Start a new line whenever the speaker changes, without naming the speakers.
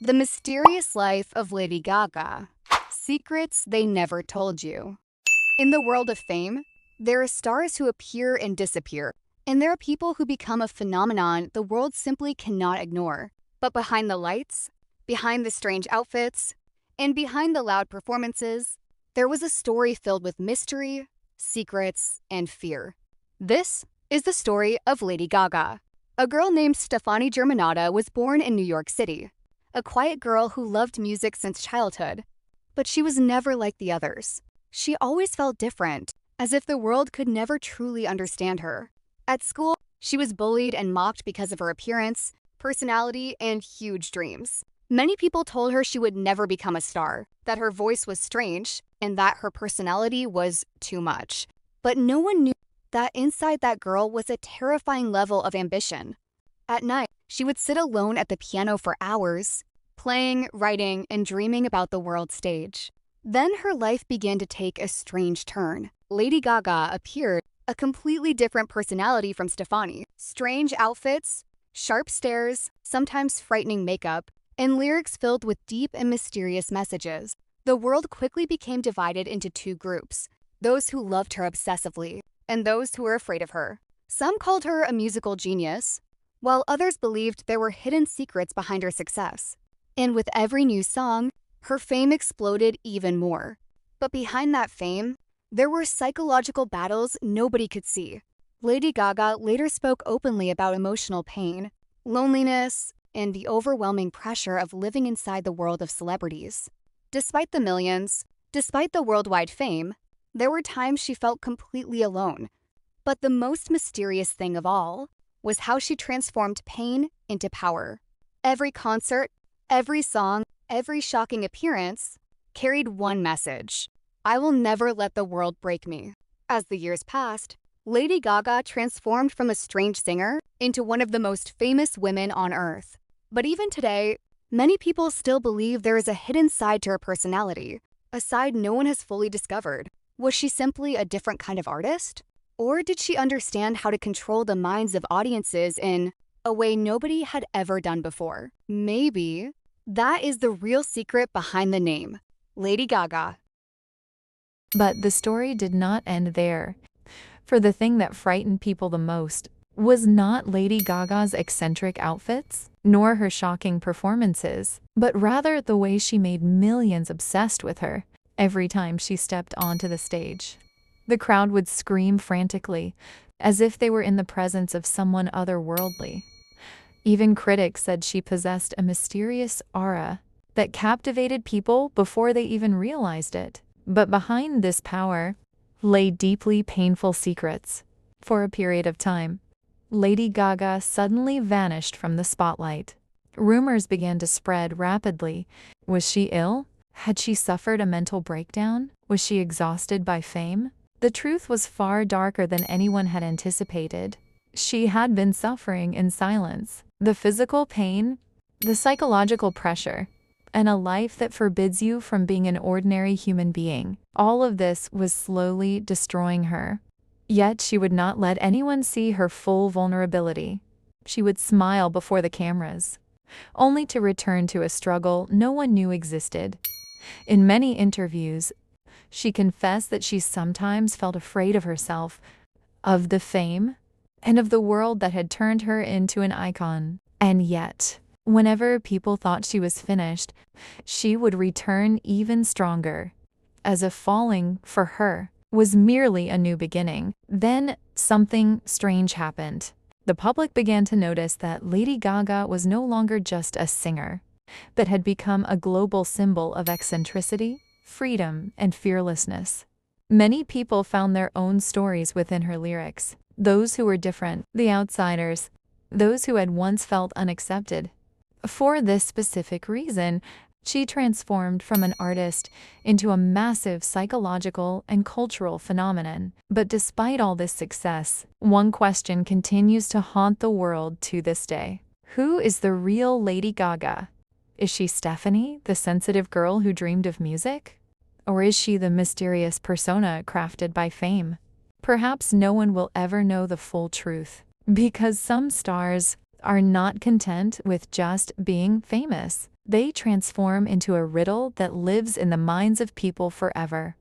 The Mysterious Life of Lady Gaga. Secrets They Never Told You. In the world of fame, there are stars who appear and disappear, and there are people who become a phenomenon the world simply cannot ignore. But behind the lights, behind the strange outfits, and behind the loud performances, there was a story filled with mystery, secrets, and fear. This is the story of Lady Gaga. A girl named Stefani Germanotta was born in New York City, a quiet girl who loved music since childhood. But she was never like the others. She always felt different, as if the world could never truly understand her. At school, she was bullied and mocked because of her appearance, personality, and huge dreams. Many people told her she would never become a star, that her voice was strange, and that her personality was too much. But no one knew that inside that girl was a terrifying level of ambition. At night, she would sit alone at the piano for hours, playing, writing, and dreaming about the world stage. Then her life began to take a strange turn. Lady Gaga appeared a completely different personality from Stefani. Strange outfits, sharp stares, sometimes frightening makeup, and lyrics filled with deep and mysterious messages. The world quickly became divided into two groups: those who loved her obsessively, and those who were afraid of her. Some called her a musical genius, while others believed there were hidden secrets behind her success. And with every new song, her fame exploded even more. But behind that fame, there were psychological battles nobody could see. Lady Gaga later spoke openly about emotional pain, loneliness, and the overwhelming pressure of living inside the world of celebrities. Despite the millions, despite the worldwide fame, there were times she felt completely alone. But the most mysterious thing of all was how she transformed pain into power. Every concert, every song, every shocking appearance carried one message: I will never let the world break me. As the years passed, Lady Gaga transformed from a strange singer into one of the most famous women on earth. But even today, many people still believe there is a hidden side to her personality, a side no one has fully discovered. Was she simply a different kind of artist? Or did she understand how to control the minds of audiences in a way nobody had ever done before? Maybe that is the real secret behind the name, Lady Gaga.
But the story did not end there. For the thing that frightened people the most was not Lady Gaga's eccentric outfits, nor her shocking performances, but rather the way she made millions obsessed with her every time she stepped onto the stage. The crowd would scream frantically, as if they were in the presence of someone otherworldly. Even critics said she possessed a mysterious aura that captivated people before they even realized it. But behind this power lay deeply painful secrets. For a period of time, Lady Gaga suddenly vanished from the spotlight. Rumors began to spread rapidly. Was she ill? Had she suffered a mental breakdown? Was she exhausted by fame? The truth was far darker than anyone had anticipated. She had been suffering in silence. The physical pain, the psychological pressure, and a life that forbids you from being an ordinary human being. All of this was slowly destroying her. Yet she would not let anyone see her full vulnerability. She would smile before the cameras, only to return to a struggle no one knew existed. In many interviews, she confessed that she sometimes felt afraid of herself, of the fame, and of the world that had turned her into an icon. And yet, whenever people thought she was finished, she would return even stronger, as if falling, for her, was merely a new beginning. Then something strange happened. The public began to notice that Lady Gaga was no longer just a singer, but had become a global symbol of eccentricity, freedom, and fearlessness. Many people found their own stories within her lyrics. Those who were different, the outsiders, those who had once felt unaccepted. For this specific reason, she transformed from an artist into a massive psychological and cultural phenomenon. But despite all this success, one question continues to haunt the world to this day. Who is the real Lady Gaga? Is she Stephanie, the sensitive girl who dreamed of music? Or is she the mysterious persona crafted by fame? Perhaps no one will ever know the full truth, because some stars are not content with just being famous. They transform into a riddle that lives in the minds of people forever.